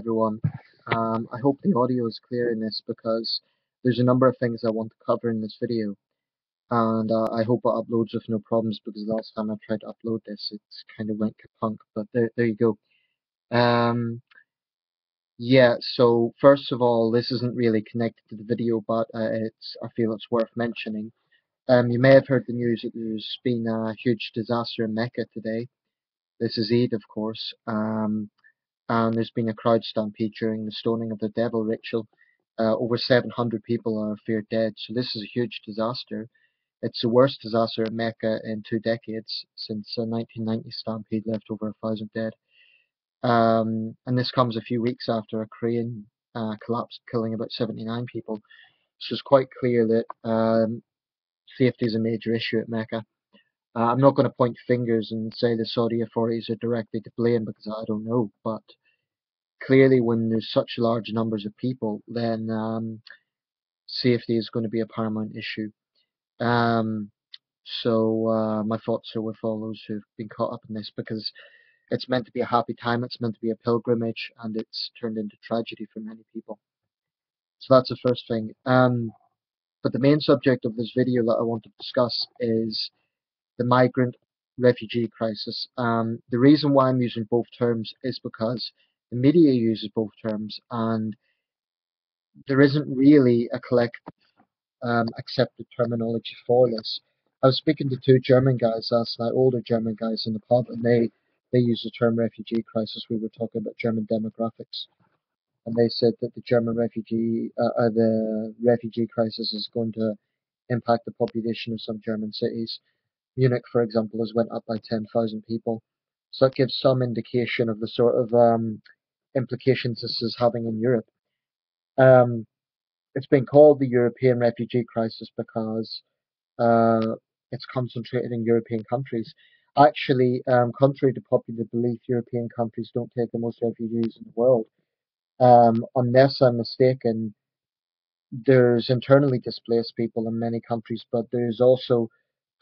everyone. I hope the audio is clear in this because there's a number of things I want to cover in this video, and I hope it uploads with no problems because the last time I tried to upload this, it kind of went kapunk. But there you go. Um, yeah. So first of all, this isn't really connected to the video, but I feel it's worth mentioning. You may have heard the news that there's been a huge disaster in Mecca today. This is Eid, of course. And there's been a crowd stampede during the stoning of the devil ritual. Over 700 people are feared dead, so this is a huge disaster. It's the worst disaster in Mecca in 2 decades since the 1990 stampede left over 1,000 dead. And this comes a few weeks after a crane collapsed, killing about 79 people. So it's quite clear that safety is a major issue at Mecca. I'm not going to point fingers and say the Saudi authorities are directly to blame because I don't know, but clearly when there's such large numbers of people, then safety is going to be a paramount issue. Um, so my thoughts are with all those who've been caught up in this because it's meant to be a happy time, it's meant to be a pilgrimage, and it's turned into tragedy for many people. So that's the first thing. But the main subject of this video that I want to discuss is the migrant refugee crisis. The reason why I'm using both terms is because the media uses both terms, and there isn't really a collective accepted terminology for this. I was speaking to two German guys last night, older German guys in the pub, and they use the term refugee crisis. We were talking about German demographics, and they said that the refugee crisis is going to impact the population of some German cities. Munich, for example, has went up by 10,000 people. So that gives some indication of the sort of implications this is having in Europe. Um, it's been called the European refugee crisis because uh, it's concentrated in European countries. Actually, contrary to popular belief, European countries don't take the most refugees in the world. Unless I'm mistaken, there's internally displaced people in many countries, but there's also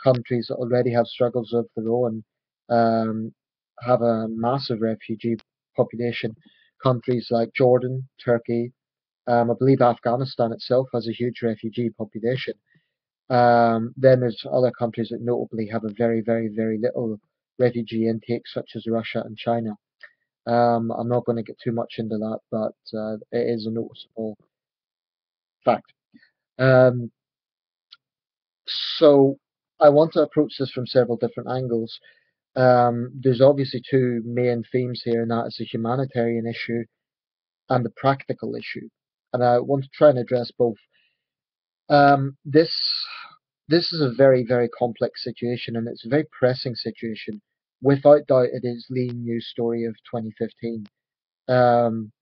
countries that already have struggles of their own, um, have a massive refugee population. Countries like Jordan, Turkey, I believe Afghanistan itself has a huge refugee population. Then there's other countries that notably have a very, very, very little refugee intake, such as Russia and China. I'm not going to get too much into that, but it is a noticeable fact. Um, so I want to approach this from several different angles. There's obviously two main themes here, and that is the humanitarian issue and the practical issue. And I want to try and address both. Um, this this is a very, very complex situation, and it's a very pressing situation. Without doubt, it is the news story of 2015. Um,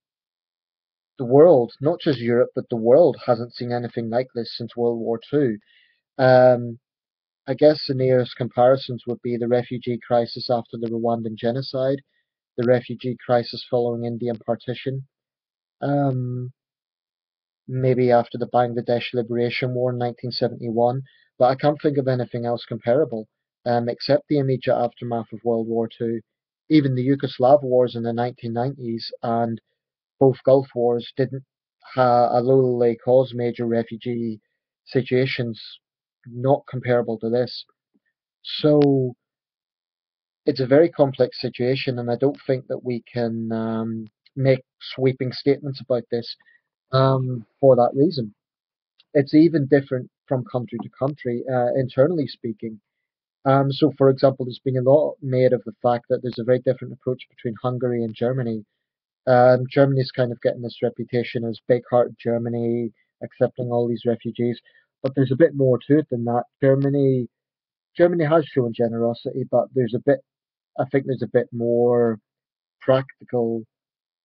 the world, not just Europe, but the world hasn't seen anything like this since World War II. Um, I guess the nearest comparisons would be the refugee crisis after the Rwandan genocide, the refugee crisis following Indian partition, um, maybe after the Bangladesh Liberation War in 1971, but I can't think of anything else comparable, except the immediate aftermath of World War II. Even the Yugoslav wars in the 1990s and both Gulf wars didn't, although they caused major refugee situations, not comparable to this. So it's a very complex situation, and I don't think that we can make sweeping statements about this for that reason. It's even different from country to country, internally speaking. So, for example, there's been a lot made of the fact that there's a very different approach between Hungary and Germany. Germany's kind of getting this reputation as big-hearted Germany, accepting all these refugees, but there's a bit more to it than that. Germany has shown generosity, but I think there's a bit more practical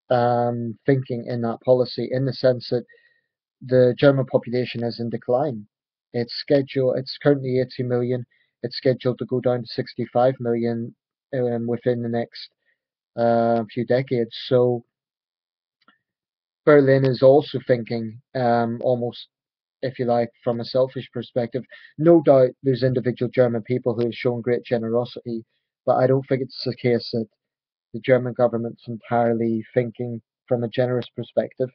thinking in that policy, in the sense that the German population is in decline. It's currently 80 million. It's scheduled to go down to 65 million within the next few decades. So Berlin is also thinking almost, if you like, from a selfish perspective. No doubt there's individual German people who have shown great generosity, but I don't think it's the case that the German government's entirely thinking from a generous perspective,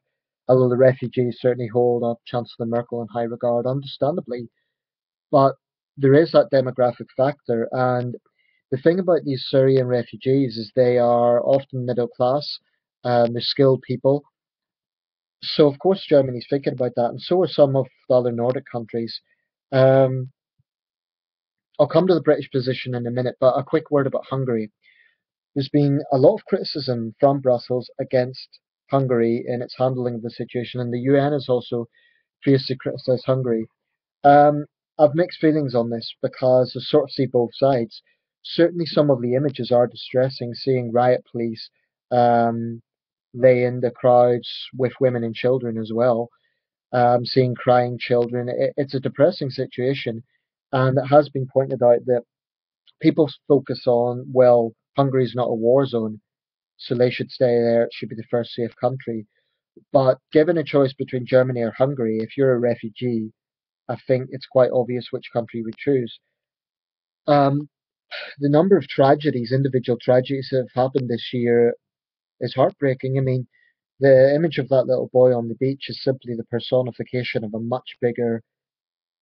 although the refugees certainly hold up Chancellor Merkel in high regard, understandably. But there is that demographic factor, and the thing about these Syrian refugees is they are often middle class, they're skilled people. So of course Germany's thinking about that, and so are some of the other Nordic countries. Um, I'll come to the British position in a minute, but a quick word about Hungary. There's been a lot of criticism from Brussels against Hungary in its handling of the situation, and the UN has also fiercely criticised Hungary. Um, I've mixed feelings on this because I sort of see both sides. Certainly, some of the images are distressing, seeing riot police um, lay in the crowds with women and children as well, seeing crying children. It's a depressing situation, and it has been pointed out that people focus on, well, Hungary's not a war zone, so they should stay there. It should be the first safe country. But given a choice between Germany or Hungary, if you're a refugee, I think it's quite obvious which country you would choose. Um, the number of tragedies, individual tragedies that have happened this year is heartbreaking. I mean, the image of that little boy on the beach is simply the personification of a much bigger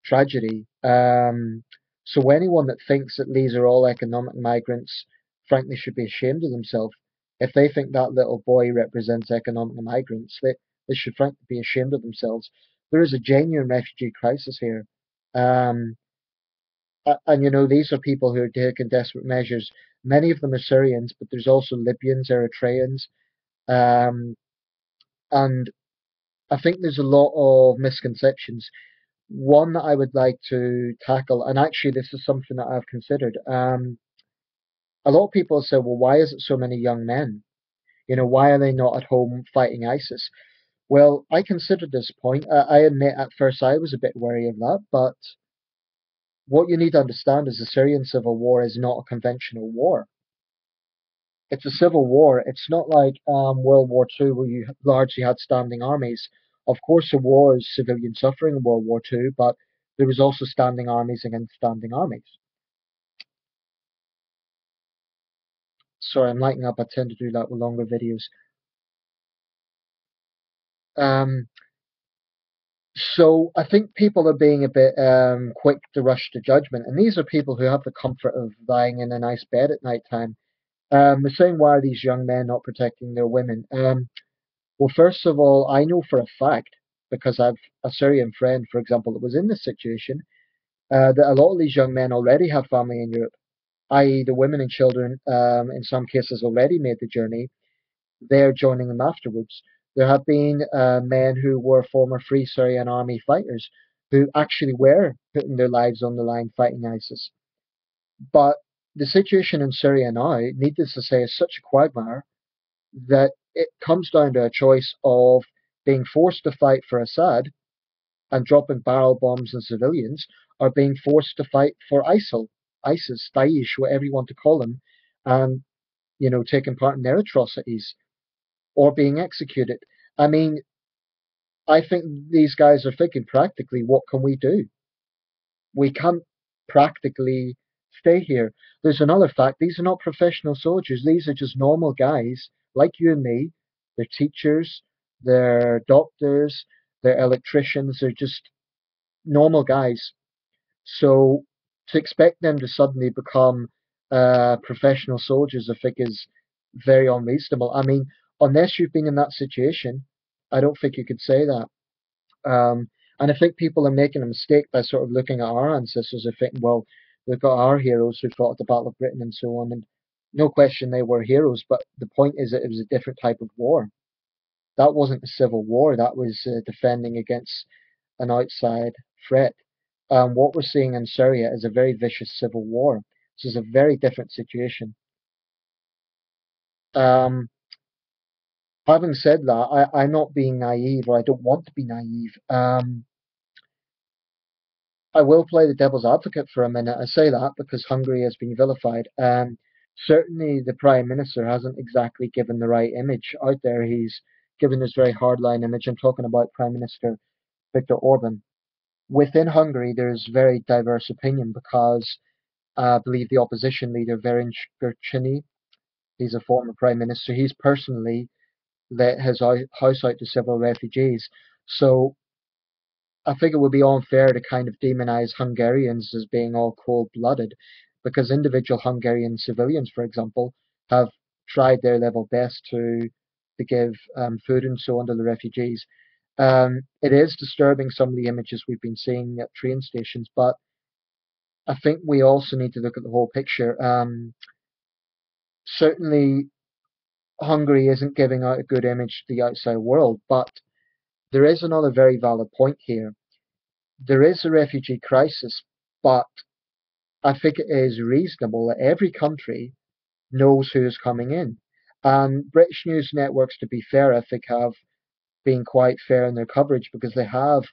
tragedy. So anyone that thinks that these are all economic migrants, frankly, should be ashamed of themselves. If they think that little boy represents economic migrants, they should frankly be ashamed of themselves. There is a genuine refugee crisis here. Um, and you know, these are people who are taking desperate measures. Many of them are Syrians, but there's also Libyans, Eritreans, um, and I think there's a lot of misconceptions. One that I would like to tackle, and actually this is something that I've considered. A lot of people say, well, why is it so many young men? You know, why are they not at home fighting ISIS? Well, I considered this point. I admit at first I was a bit wary of that, but what you need to understand is the Syrian civil war is not a conventional war. It's a civil war. It's not like World War II where you largely had standing armies. Of course, there was civilian suffering in World War II, but there was also standing armies against standing armies. Sorry, I'm lighting up. I tend to do that with longer videos. Um, so I think people are being a bit quick to rush to judgment, and these are people who have the comfort of lying in a nice bed at night time. They're saying, why are these young men not protecting their women? Well, first of all, I know for a fact, because I've a Syrian friend, for example, that was in this situation, that a lot of these young men already have family in Europe, i.e., the women and children, in some cases, already made the journey. They're joining them afterwards. There have been men who were former Free Syrian Army fighters who actually were putting their lives on the line fighting ISIS. But the situation in Syria now, needless to say, is such a quagmire that it comes down to a choice of being forced to fight for Assad and dropping barrel bombs on civilians, or being forced to fight for ISIL, ISIS, Daesh, whatever you want to call them, and you know, taking part in their atrocities or being executed. I mean, I think these guys are thinking practically, what can we do? We can't practically stay here. There's another fact, these are not professional soldiers, these are just normal guys like you and me. They're teachers, they're doctors, they're electricians, they're just normal guys. So to expect them to suddenly become professional soldiers, I think, is very unreasonable. I mean, unless you've been in that situation, I don't think you could say that. And I think people are making a mistake by sort of looking at our ancestors and thinking, well, we've got our heroes who fought at the Battle of Britain and so on. And no question they were heroes, but the point is that it was a different type of war. That wasn't a civil war, that was defending against an outside threat. What we're seeing in Syria is a very vicious civil war. This is a very different situation. Um, Having said that, I'm not being naive, or I don't want to be naive. I will play the devil's advocate for a minute. I say that because Hungary has been vilified. Certainly, the Prime Minister hasn't exactly given the right image out there. He's given this very hardline image. I'm talking about Prime Minister Viktor Orban. Within Hungary, there's very diverse opinion because I believe the opposition leader, Ferenc Gyurcsány, he's a former Prime Minister. He's personally let his house out to several refugees. So I think it would be unfair to kind of demonize Hungarians as being all cold-blooded, because individual Hungarian civilians, for example, have tried their level best to give food and so on to the refugees. It is disturbing some of the images we've been seeing at train stations, but I think we also need to look at the whole picture. Certainly, Hungary isn't giving out a good image to the outside world, but there is another very valid point here. There is a refugee crisis, but I think it is reasonable that every country knows who is coming in. And British news networks, to be fair, I think have been quite fair in their coverage because they have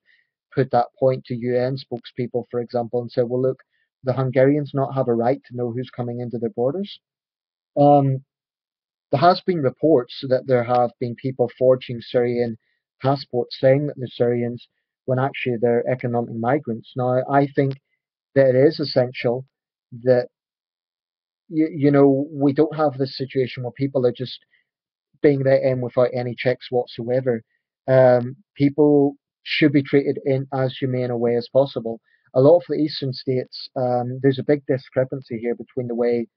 put that point to UN spokespeople, for example, and said, well, look, the Hungarians not have a right to know who's coming into their borders. Um, there has been reports that there have been people forging Syrian passports saying that they're Syrians when actually they're economic migrants. Now, I think that it is essential that we don't have this situation where people are just being let in without any checks whatsoever. People should be treated in as humane a way as possible. A lot of the eastern states, there's a big discrepancy here between the way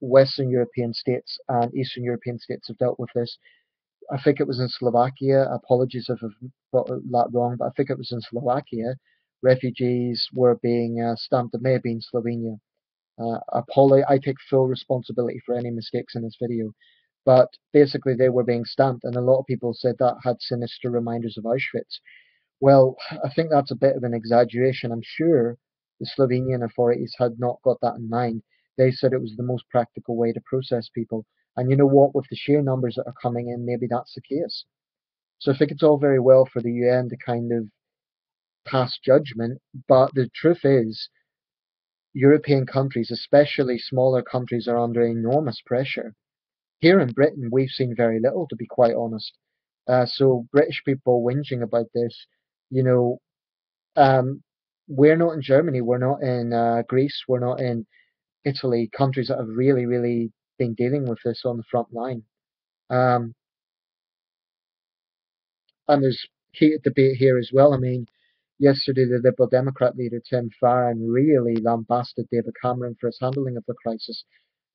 Western European states and Eastern European states have dealt with this. I think it was in Slovakia. Apologies if I've got that wrong, but I think it was in Slovakia. Refugees were being stamped. It may have been Slovenia. I take full responsibility for any mistakes in this video. But basically, they were being stamped, and a lot of people said that had sinister reminders of Auschwitz. Well, I think that's a bit of an exaggeration. I'm sure the Slovenian authorities had not got that in mind. They said it was the most practical way to process people. And you know what? With the sheer numbers that are coming in, maybe that's the case. So I think it's all very well for the UN to kind of pass judgment, but the truth is, European countries, especially smaller countries, are under enormous pressure. Here in Britain, we've seen very little, to be quite honest. So British people whinging about this, you know, um, we're not in Germany, we're not in Greece, we're not in Italy, countries that have really, really been dealing with this on the front line. Um, and there's heated debate here as well. I mean, yesterday the Liberal Democrat leader Tim Farron really lambasted David Cameron for his handling of the crisis.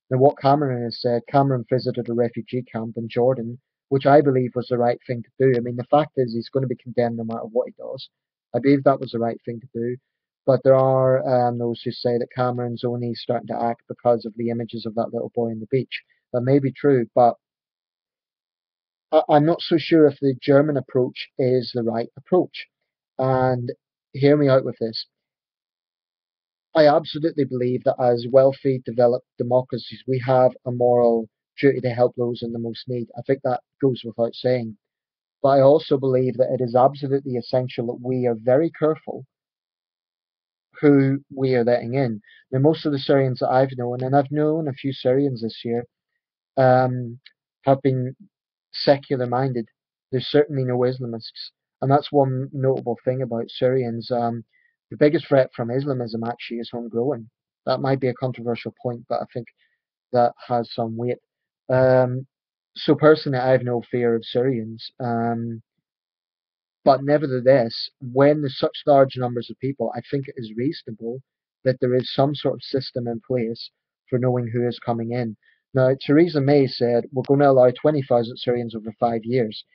Now, what Cameron has said, Cameron visited a refugee camp in Jordan, which I believe was the right thing to do. I mean, the fact is he's going to be condemned no matter what he does. I believe that was the right thing to do. But there are those who say that Cameron's only starting to act because of the images of that little boy on the beach. That may be true, but I'm not so sure if the German approach is the right approach. And hear me out with this. I absolutely believe that as wealthy, developed democracies, we have a moral duty to help those in the most need. I think that goes without saying. But I also believe that it is absolutely essential that we are very careful who we are letting in. Now, most of the Syrians that I've known, and I've known a few Syrians this year, um, have been secular minded. There's certainly no Islamists. And that's one notable thing about Syrians. The biggest threat from Islamism actually is homegrown. That might be a controversial point, but I think that has some weight. Um, so personally, I have no fear of Syrians. But nevertheless, when there's such large numbers of people, I think it is reasonable that there is some sort of system in place for knowing who is coming in. Now, Theresa May said we're going to allow 20,000 Syrians over 5 years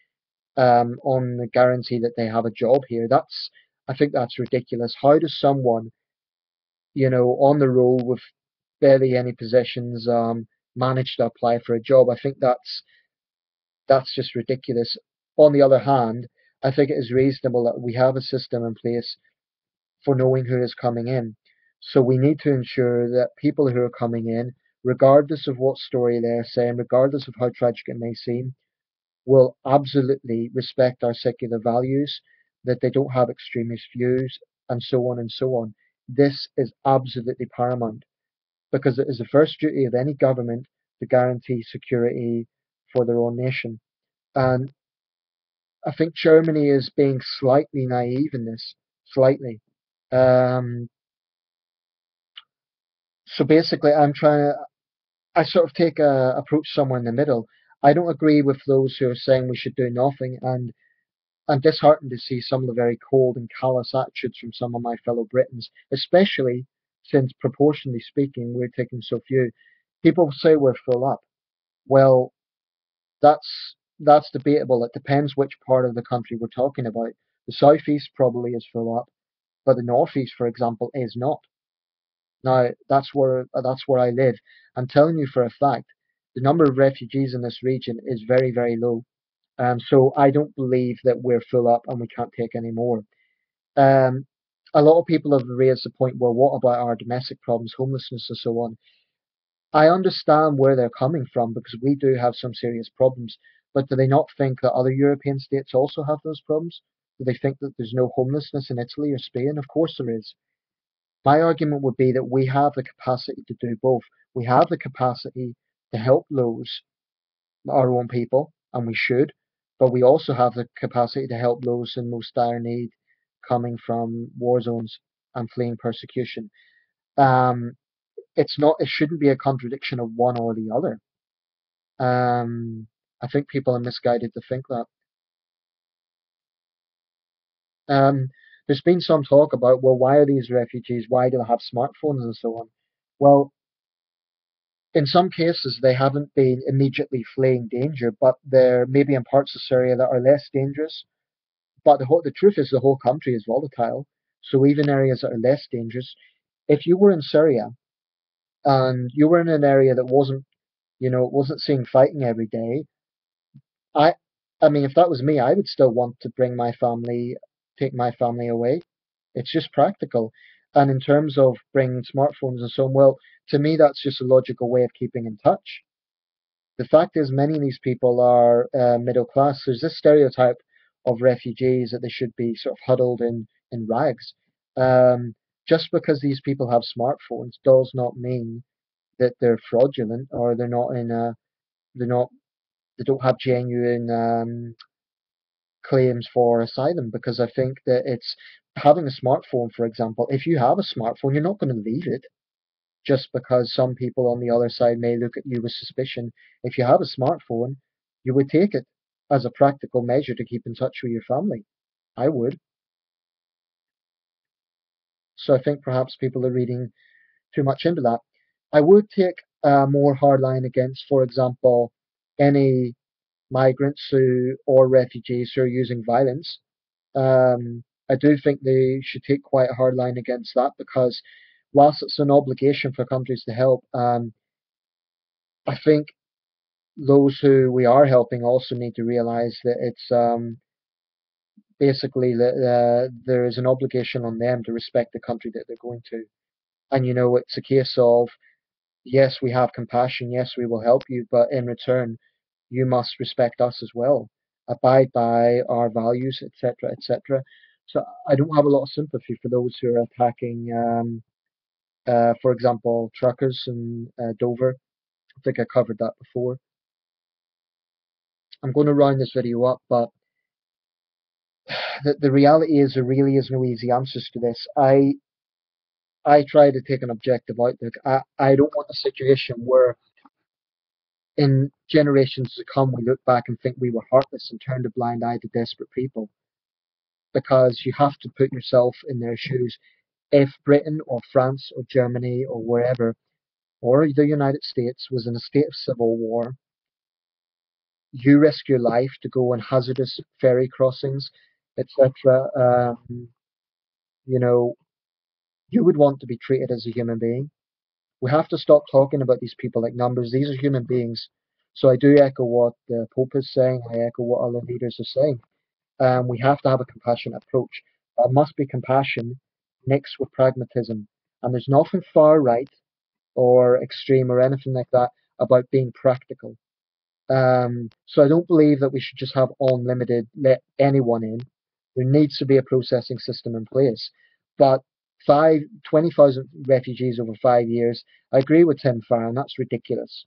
on the guarantee that they have a job here. I think that's ridiculous. How does someone, on the roll with barely any possessions, manage to apply for a job? I think that's just ridiculous. On the other hand, I think it is reasonable that we have a system in place for knowing who is coming in. So we need to ensure that people who are coming in, regardless of what story they're saying, regardless of how tragic it may seem, will absolutely respect our secular values, that they don't have extremist views, and so on and so on. This is absolutely paramount because it is the first duty of any government to guarantee security for their own nation. And I think Germany is being slightly naive in this, slightly. Um, so basically, I sort of take a approach somewhere in the middle. I don't agree with those who are saying we should do nothing, and I'm disheartened to see some of the very cold and callous attitudes from some of my fellow Britons, especially since, proportionally speaking, we're taking so few. People say we're full up. Well, that's debatable. It depends which part of the country we're talking about. The southeast probably is full up, but the northeast, for example, is not. Now, that's where I live. I'm telling you for a fact, the number of refugees in this region is very, very low. So I don't believe that we're full up and we can't take any more. Um, a lot of people have raised the point, well, what about our domestic problems, homelessness and so on? I understand where they're coming from because we do have some serious problems, but do they not think that other European states also have those problems? Do they think that there's no homelessness in Italy or Spain? Of course there is. My argument would be that we have the capacity to do both. We have the capacity to help those, our own people, and we should, but we also have the capacity to help those in most dire need coming from war zones and fleeing persecution. Um, it shouldn't be a contradiction of one or the other. I think people are misguided to think that. Um, there's been some talk about, well, why are these refugees? Why do they have smartphones and so on? Well, in some cases, they haven't been immediately fleeing danger, but they're maybe in parts of Syria that are less dangerous. But the truth is, the whole country is volatile. So even areas that are less dangerous, if you were in Syria and you were in an area that wasn't seeing fighting every day, I, I mean, if that was me, I would still want to take my family away. It's just practical. And in terms of bringing smartphones and so on, well, to me, that's just a logical way of keeping in touch. The fact is, many of these people are middle class. There's this stereotype of refugees that they should be sort of huddled in rags. Um, just because these people have smartphones does not mean that they're fraudulent or they're not they don't have genuine claims for asylum. Because I think that it's having a smartphone, for example. If you have a smartphone, you're not going to leave it just because some people on the other side may look at you with suspicion. If you have a smartphone, you would take it as a practical measure to keep in touch with your family. I would. So I think perhaps people are reading too much into that. I would take a more hard line against, for example, any migrants or refugees who are using violence. I do think they should take quite a hard line against that because whilst it's an obligation for countries to help, I think those who we are helping also need to realize that it's basically that there is an obligation on them to respect the country that they're going to. And it's a case of, yes, we have compassion, yes, we will help you, but in return, you must respect us as well, abide by our values, etc., etc. So I don't have a lot of sympathy for those who are attacking, for example, truckers in Dover. I think I covered that before. I'm going to round this video up, but the reality is there really is no easy answers to this. I try to take an objective outlook. I don't want a situation where in generations to come we look back and think we were heartless and turned a blind eye to desperate people, because you have to put yourself in their shoes. If Britain or France or Germany or wherever or the United States was in a state of civil war, you risk your life to go on hazardous ferry crossings, etc. You know, you would want to be treated as a human being. We have to stop talking about these people like numbers. These are human beings. So I do echo what the Pope is saying. I echo what other leaders are saying. We have to have a compassionate approach. There must be compassion mixed with pragmatism. And there's nothing far right or extreme or anything like that about being practical. So I don't believe that we should just have unlimited, let anyone in. There needs to be a processing system in place. But 20,000 refugees over 5 years, I agree with Tim Farron, that's ridiculous.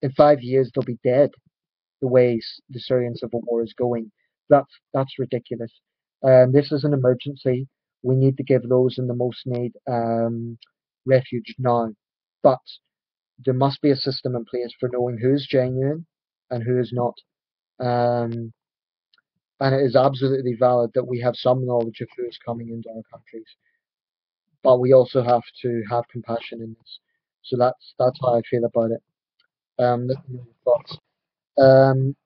In 5 years, they'll be dead the way the Syrian civil war is going. That's ridiculous. This is an emergency. We need to give those in the most need refuge now. But there must be a system in place for knowing who's genuine and who is not. Um, and it is absolutely valid that we have some knowledge of who is coming into our countries, but we also have to have compassion in this. So that's how I feel about it. Let me know your thoughts. Um,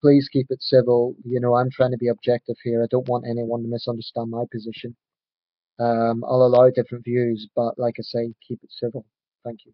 please keep it civil. You know, I'm trying to be objective here. I don't want anyone to misunderstand my position. I'll allow different views, but like I say, keep it civil. Thank you.